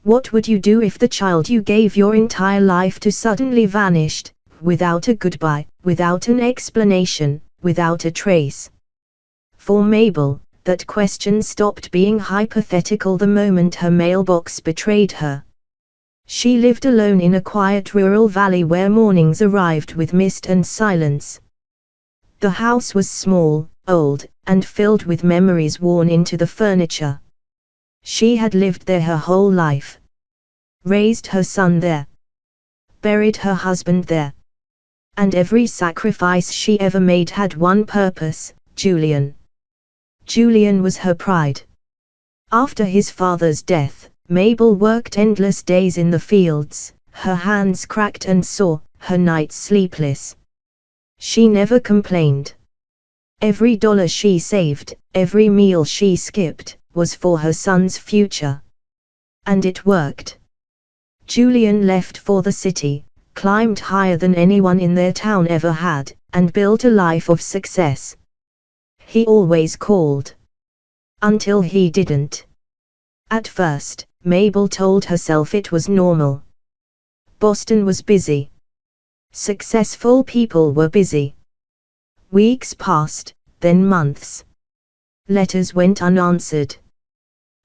What would you do if the child you gave your entire life to suddenly vanished, without a goodbye, without an explanation, without a trace? For Mabel, that question stopped being hypothetical the moment her mailbox betrayed her. She lived alone in a quiet rural valley where mornings arrived with mist and silence. The house was small, old, and filled with memories worn into the furniture. She had lived there her whole life. Raised her son there. Buried her husband there. And every sacrifice she ever made had one purpose: Julian. Julian was her pride. After his father's death, Mabel worked endless days in the fields, her hands cracked and sore, her nights sleepless. She never complained. Every dollar she saved, every meal she skipped, was for her son's future. And it worked. Julian left for the city, climbed higher than anyone in their town ever had, and built a life of success. He always called. Until he didn't. At first, Mabel told herself it was normal. Boston was busy. Successful people were busy. Weeks passed, then months. Letters went unanswered.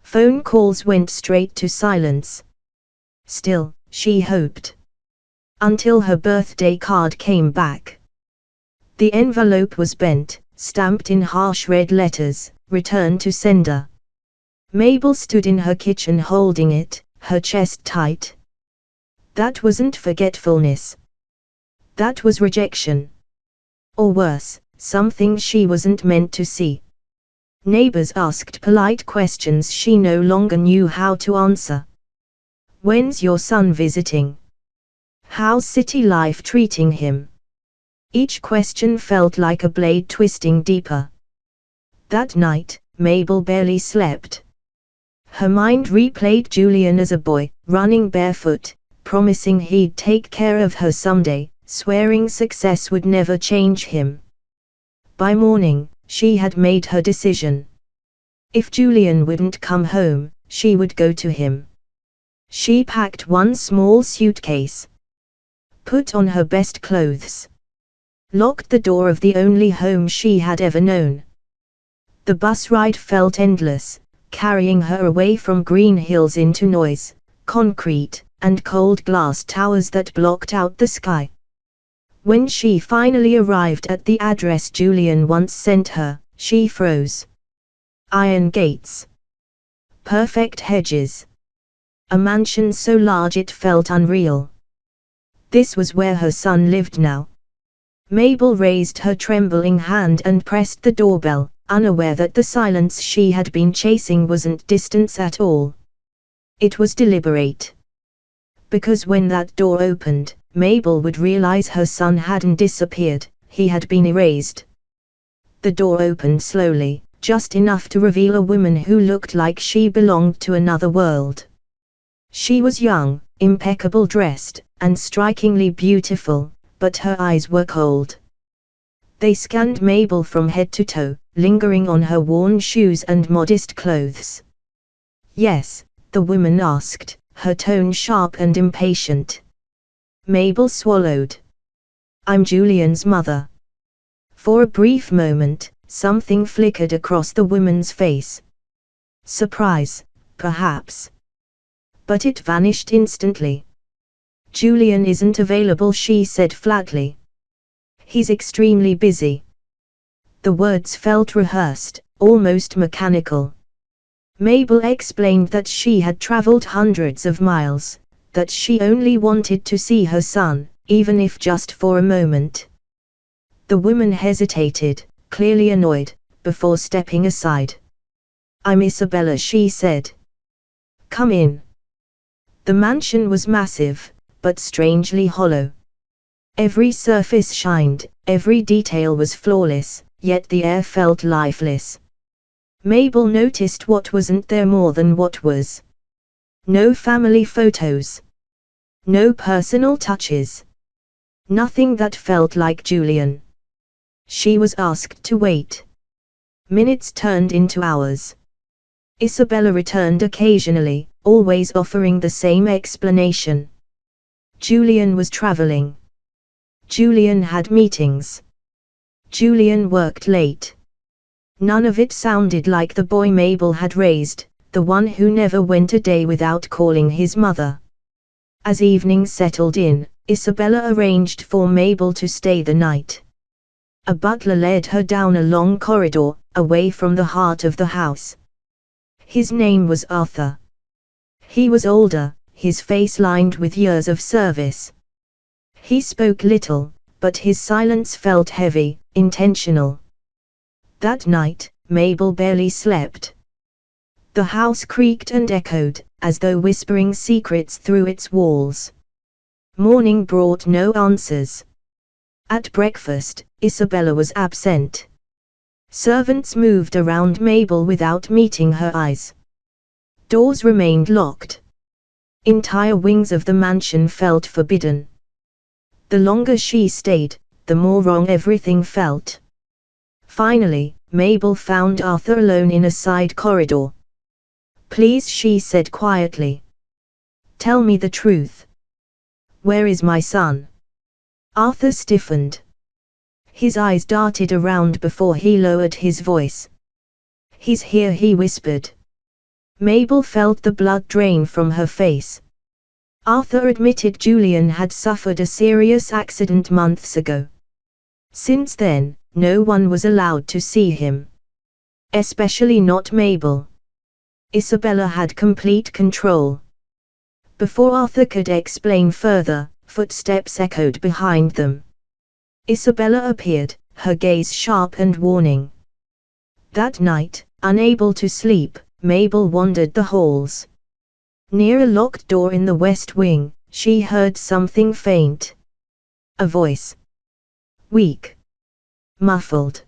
Phone calls went straight to silence. Still, she hoped. Until her birthday card came back. The envelope was bent, stamped in harsh red letters, "Return to sender." Mabel stood in her kitchen holding it, her chest tight. That wasn't forgetfulness. That was rejection. Or worse, something she wasn't meant to see. Neighbors asked polite questions she no longer knew how to answer. When's your son visiting? How's city life treating him? Each question felt like a blade twisting deeper. That night, Mabel barely slept. Her mind replayed Julian as a boy, running barefoot, promising he'd take care of her someday, swearing success would never change him. By morning, she had made her decision. If Julian wouldn't come home, she would go to him. She packed one small suitcase. Put on her best clothes. Locked the door of the only home she had ever known. The bus ride felt endless, carrying her away from green hills into noise, concrete, and cold glass towers that blocked out the sky. When she finally arrived at the address Julian once sent her, she froze. Iron gates. Perfect hedges. A mansion so large it felt unreal. This was where her son lived now. Mabel raised her trembling hand and pressed the doorbell, unaware that the silence she had been chasing wasn't distance at all. It was deliberate. Because when that door opened, Mabel would realize her son hadn't disappeared, he had been erased. The door opened slowly, just enough to reveal a woman who looked like she belonged to another world. She was young, impeccably dressed, and strikingly beautiful, but her eyes were cold. They scanned Mabel from head to toe, lingering on her worn shoes and modest clothes. "Yes?" the woman asked, her tone sharp and impatient. Mabel swallowed. "I'm Julian's mother." For a brief moment, something flickered across the woman's face. Surprise, perhaps. But it vanished instantly. "Julian isn't available," she said flatly. "He's extremely busy." The words felt rehearsed, almost mechanical. Mabel explained that she had traveled hundreds of miles, that she only wanted to see her son, even if just for a moment. The woman hesitated, clearly annoyed, before stepping aside. "I'm Isabella," she said. "Come in." The mansion was massive, but strangely hollow. Every surface shined, every detail was flawless, yet the air felt lifeless. Mabel noticed what wasn't there more than what was. No family photos. No personal touches. Nothing that felt like Julian. She was asked to wait. Minutes turned into hours. Isabella returned occasionally, always offering the same explanation. Julian was traveling. Julian had meetings. Julian worked late. None of it sounded like the boy Mabel had raised, the one who never went a day without calling his mother. As evening settled in, Isabella arranged for Mabel to stay the night. A butler led her down a long corridor, away from the heart of the house. His name was Arthur. He was older, his face lined with years of service. He spoke little, but his silence felt heavy, intentional. That night, Mabel barely slept. The house creaked and echoed, as though whispering secrets through its walls. Morning brought no answers. At breakfast, Isabella was absent. Servants moved around Mabel without meeting her eyes. Doors remained locked. Entire wings of the mansion felt forbidden. The longer she stayed, the more wrong everything felt. Finally, Mabel found Arthur alone in a side corridor. "Please," she said quietly. "Tell me the truth. Where is my son?" Arthur stiffened. His eyes darted around before he lowered his voice. "He's here," he whispered. Mabel felt the blood drain from her face. Arthur admitted Julian had suffered a serious accident months ago. Since then, no one was allowed to see him. Especially not Mabel. Isabella had complete control. Before Arthur could explain further, footsteps echoed behind them. Isabella appeared, her gaze sharp and warning. That night, unable to sleep, Mabel wandered the halls. Near a locked door in the west wing, she heard something faint. A voice. Weak. Muffled.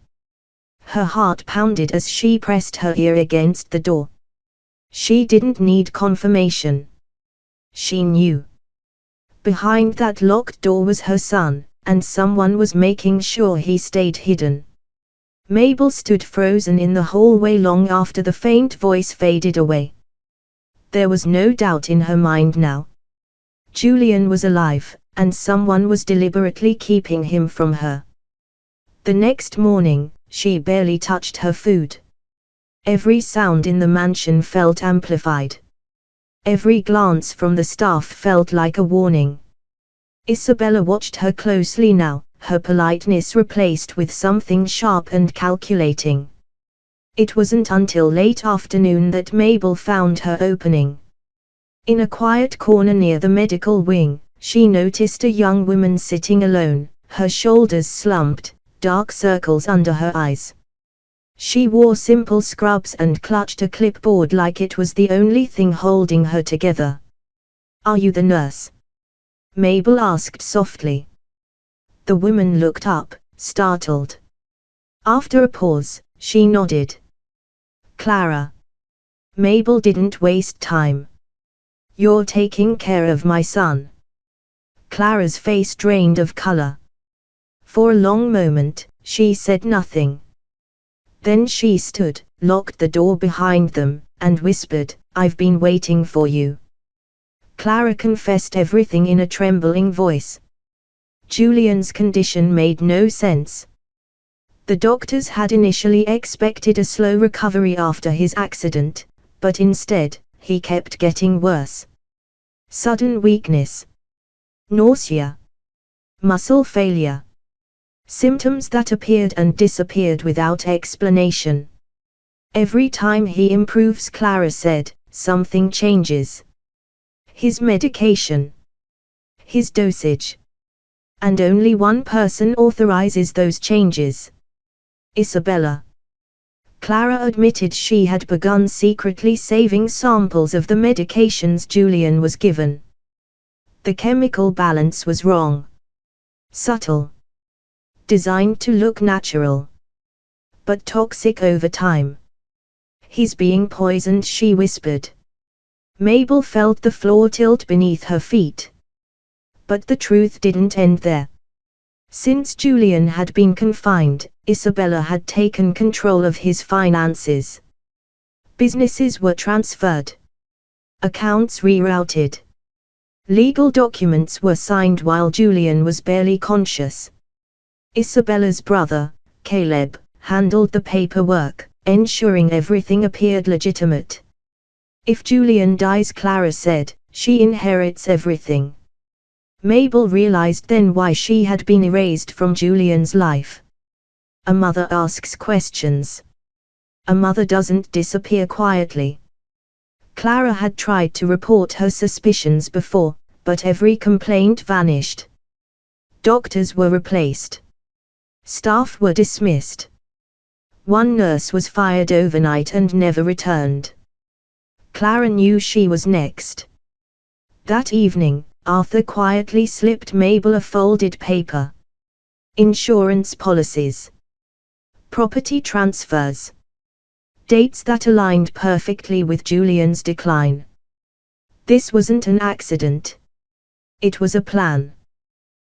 Her heart pounded as she pressed her ear against the door. She didn't need confirmation. She knew. Behind that locked door was her son, and someone was making sure he stayed hidden. Mabel stood frozen in the hallway long after the faint voice faded away. There was no doubt in her mind now. Julian was alive, and someone was deliberately keeping him from her. The next morning, she barely touched her food. Every sound in the mansion felt amplified. Every glance from the staff felt like a warning. Isabella watched her closely now, her politeness replaced with something sharp and calculating. It wasn't until late afternoon that Mabel found her opening. In a quiet corner near the medical wing, she noticed a young woman sitting alone, her shoulders slumped, dark circles under her eyes. She wore simple scrubs and clutched a clipboard like it was the only thing holding her together. "Are you the nurse?" Mabel asked softly. The woman looked up, startled. After a pause, she nodded. "Clara." Mabel didn't waste time. "You're taking care of my son." Clara's face drained of color. For a long moment, she said nothing. Then she stood, locked the door behind them, and whispered, "I've been waiting for you." Clara confessed everything in a trembling voice. Julian's condition made no sense. The doctors had initially expected a slow recovery after his accident, but instead, he kept getting worse. Sudden weakness. Nausea. Muscle failure. Symptoms that appeared and disappeared without explanation. Every time he improves, Clara said, something changes. His medication. His dosage. And only one person authorizes those changes. Isabella. Clara admitted she had begun secretly saving samples of the medications Julian was given. The chemical balance was wrong. Subtle. Designed to look natural. But toxic over time. "He's being poisoned," she whispered. Mabel felt the floor tilt beneath her feet. But the truth didn't end there. Since Julian had been confined, Isabella had taken control of his finances. Businesses were transferred. Accounts rerouted. Legal documents were signed while Julian was barely conscious. Isabella's brother, Caleb, handled the paperwork, ensuring everything appeared legitimate. If Julian dies, Clara said, she inherits everything. Mabel realized then why she had been erased from Julian's life. A mother asks questions. A mother doesn't disappear quietly. Clara had tried to report her suspicions before, but every complaint vanished. Doctors were replaced. Staff were dismissed. One nurse was fired overnight and never returned. Clara knew she was next. That evening, Arthur quietly slipped Mabel a folded paper. Insurance policies. Property transfers. Dates that aligned perfectly with Julian's decline. This wasn't an accident. It was a plan.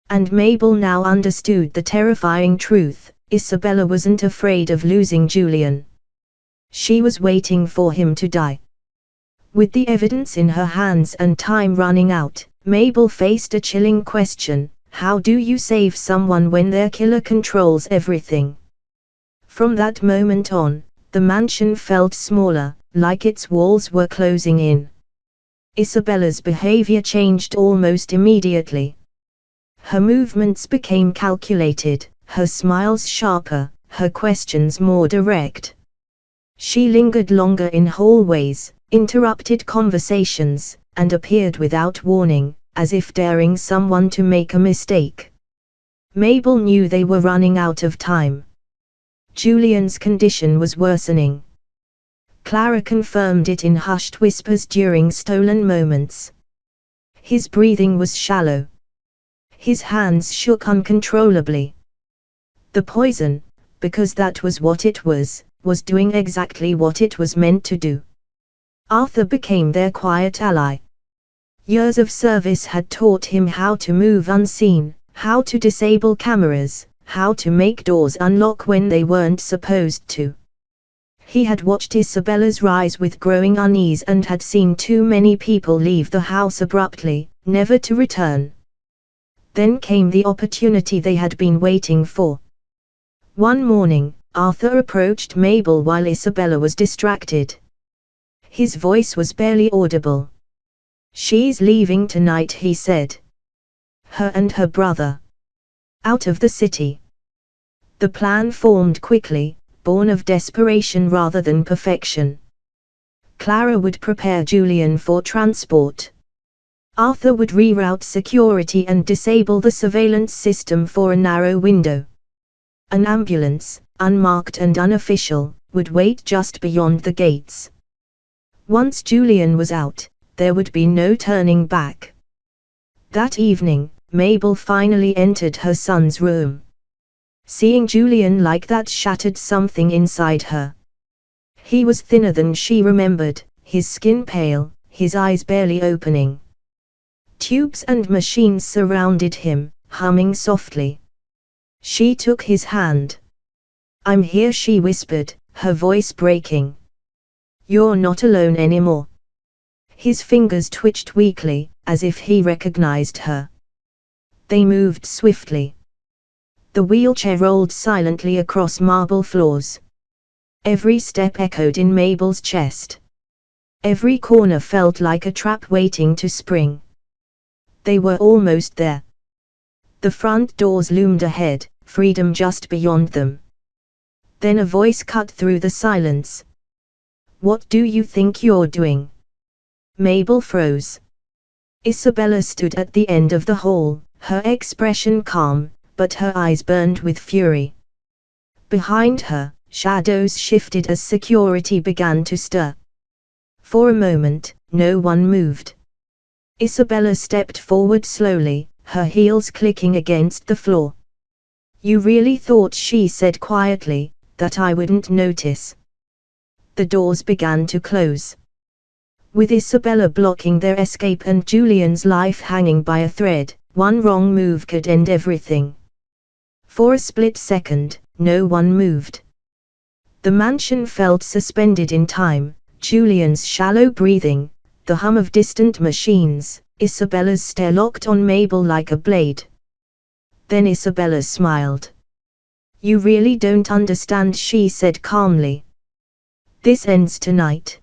And Mabel now understood the terrifying truth: Isabella wasn't afraid of losing Julian. She was waiting for him to die. With the evidence in her hands and time running out, Mabel faced a chilling question: how do you save someone when their killer controls everything? From that moment on, the mansion felt smaller, like its walls were closing in. Isabella's behavior changed almost immediately. Her movements became calculated, her smiles sharper, her questions more direct. She lingered longer in hallways, interrupted conversations, and appeared without warning, as if daring someone to make a mistake. Mabel knew they were running out of time. Julian's condition was worsening. Clara confirmed it in hushed whispers during stolen moments. His breathing was shallow. His hands shook uncontrollably. The poison, because that was what it was doing exactly what it was meant to do. Arthur became their quiet ally. Years of service had taught him how to move unseen, how to disable cameras, how to make doors unlock when they weren't supposed to. He had watched Isabella's rise with growing unease and had seen too many people leave the house abruptly, never to return. Then came the opportunity they had been waiting for. One morning, Arthur approached Mabel while Isabella was distracted. His voice was barely audible. "She's leaving tonight," he said. "Her and her brother. Out of the city." The plan formed quickly, born of desperation rather than perfection. Clara would prepare Julian for transport. Arthur would reroute security and disable the surveillance system for a narrow window. An ambulance, unmarked and unofficial, would wait just beyond the gates. Once Julian was out, there would be no turning back. That evening, Mabel finally entered her son's room. Seeing Julian like that shattered something inside her. He was thinner than she remembered, his skin pale, his eyes barely opening. Tubes and machines surrounded him, humming softly. She took his hand. "I'm here," she whispered, her voice breaking. "You're not alone anymore." His fingers twitched weakly, as if he recognized her. They moved swiftly. The wheelchair rolled silently across marble floors. Every step echoed in Mabel's chest. Every corner felt like a trap waiting to spring. They were almost there. The front doors loomed ahead, freedom just beyond them. Then a voice cut through the silence. "What do you think you're doing?" Mabel froze. Isabella stood at the end of the hall, her expression calm, but her eyes burned with fury. Behind her, shadows shifted as security began to stir. For a moment, no one moved. Isabella stepped forward slowly, her heels clicking against the floor. "You really thought," she said quietly, "that I wouldn't notice?" The doors began to close. With Isabella blocking their escape and Julian's life hanging by a thread, one wrong move could end everything. For a split second, no one moved. The mansion felt suspended in time, Julian's shallow breathing, the hum of distant machines. Isabella's stare locked on Mabel like a blade. Then Isabella smiled. "You really don't understand," she said calmly. "This ends tonight."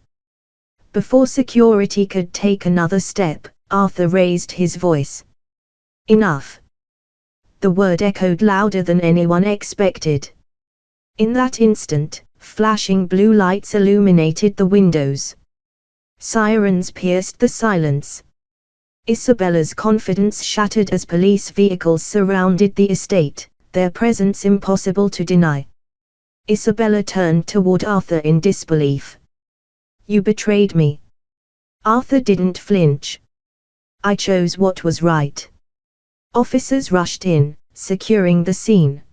Before security could take another step, Arthur raised his voice. "Enough." The word echoed louder than anyone expected. In that instant, flashing blue lights illuminated the windows. Sirens pierced the silence. Isabella's confidence shattered as police vehicles surrounded the estate, their presence impossible to deny. Isabella turned toward Arthur in disbelief. "You betrayed me." Arthur didn't flinch. "I chose what was right." Officers rushed in, securing the scene.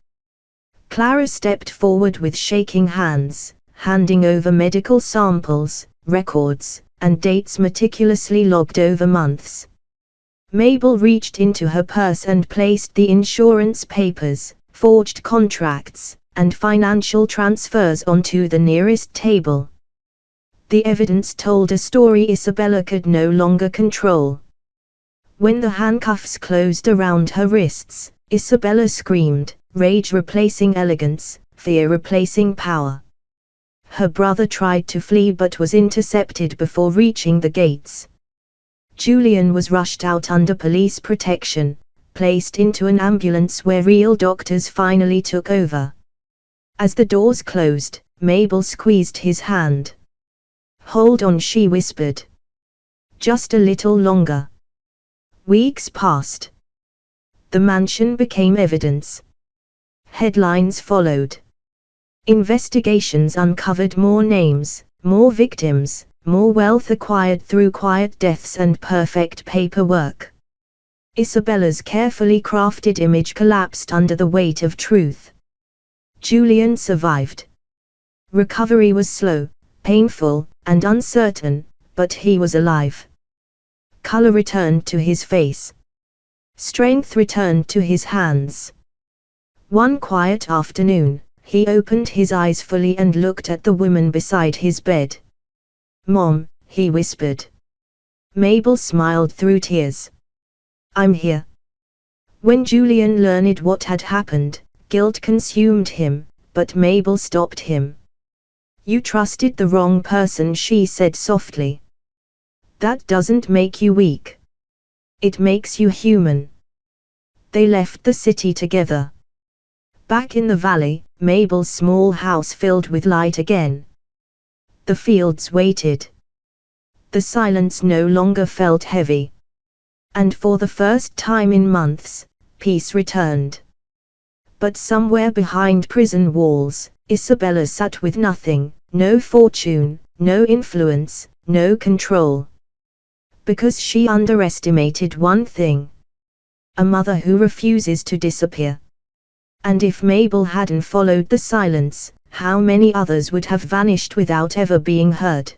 Clara stepped forward with shaking hands, handing over medical samples, records, and dates meticulously logged over months. Mabel reached into her purse and placed the insurance papers, forged contracts, and financial transfers onto the nearest table. The evidence told a story Isabella could no longer control. When the handcuffs closed around her wrists, Isabella screamed, rage replacing elegance, fear replacing power. Her brother tried to flee but was intercepted before reaching the gates. Julian was rushed out under police protection, placed into an ambulance where real doctors finally took over. As the doors closed, Mabel squeezed his hand. "Hold on," she whispered. "Just a little longer." Weeks passed. The mansion became evidence. Headlines followed. Investigations uncovered more names, more victims, more wealth acquired through quiet deaths and perfect paperwork. Isabella's carefully crafted image collapsed under the weight of truth. Julian survived. Recovery was slow, painful, and uncertain, but he was alive. Color returned to his face. Strength returned to his hands. One quiet afternoon, he opened his eyes fully and looked at the woman beside his bed. "Mom," he whispered. Mabel smiled through tears. "I'm here." When Julian learned what had happened, guilt consumed him, but Mabel stopped him. "You trusted the wrong person," she said softly. "That doesn't make you weak. It makes you human." They left the city together. Back in the valley, Mabel's small house filled with light again. The fields waited. The silence no longer felt heavy. And for the first time in months, peace returned. But somewhere behind prison walls, Isabella sat with nothing, no fortune, no influence, no control. Because she underestimated one thing. A mother who refuses to disappear. And if Mabel hadn't followed the silence, how many others would have vanished without ever being heard?